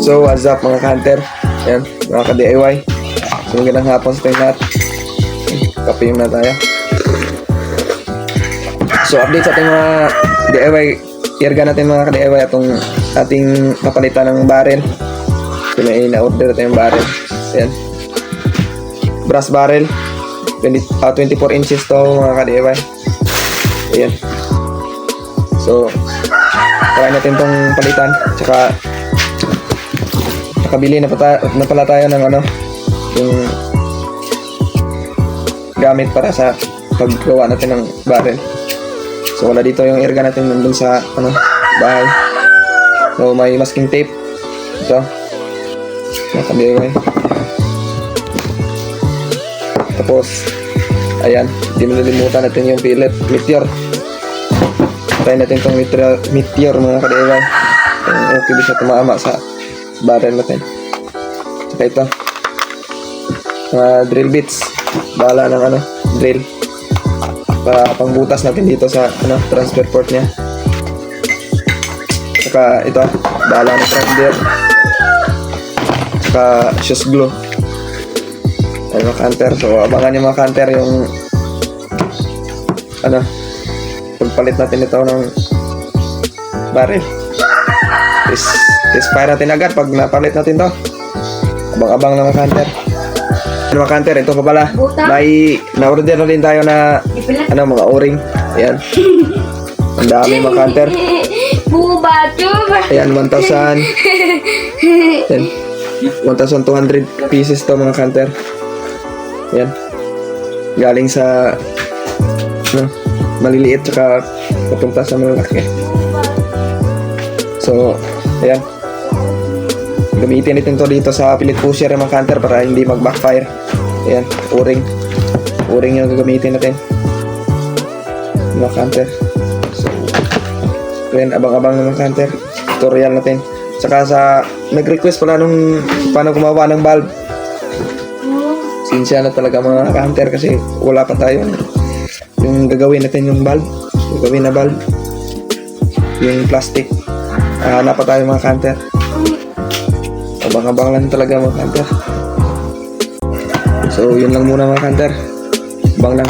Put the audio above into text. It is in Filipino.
So, what's up mga ka-hunter? Ayan, mga ka-DIY. So, magandang hapon sa tayo lahat. Kape na tayo. So, update sa ating mga DIY. Irga natin mga ka-DIY itong ating napalitan ng barrel. So, na-order natin yung barrel. Ayan. Brass barrel. 24 inches to mga ka-DIY. Ayan. So, try natin tong palitan. Tsaka, nakabili na pala tayo ng yung gamit para sa paggawa natin ng barrel. So, wala dito yung irga natin nandun sa bahay. So, may masking tape. Ito. Naka-DIY. Tapos, ayan. Hindi malilimutan natin yung fillet. Meteor. Try natin itong meteor mga ka-DIY. Okay ba siya tumama sa barrel natin. Saka ito. Drill bits. Bahala ng drill. Para pangbutas natin dito sa transfer port niya. Saka ito. Bahala ng threader. Saka shoes glue. Ay mga ka-hunter. So abangan niyo mga ka-hunter yung pagpalit natin ito ng barrel. Test-fire natin agad pag napalit natin to. Abang-abang lang mga ka-hunter. Mga ka-hunter, ito pa pala. May na-order na din tayo na mga o-ring. Ayan. Ang dami mga ka-hunter. Ayan, 1,000. Ayan. 1,200 pieces to mga ka-hunter. Ayan. Galing sa maliliit tsaka papunta sa malaki. So, ayan. Gamitin natin to dito sa pilot pusher mga ka-hunter para hindi mag-backfire. Ayan, o-ring. O-ring yung gagamitin natin. Mga ka-hunter. So, ayan, abang-abang mga ka-hunter. Tutorial natin. Saka nag-request pala nung paano gumawa ng valve. Sinsya na talaga mga ka-hunter kasi wala pa tayo. Yung gagawin natin yung valve. Gagawin na valve. Yung plastic. Hanap pa tayo mga ka-hunter. Abang-abang lang talaga mga ka-hunter. So yun lang muna mga ka-hunter. Abang lang.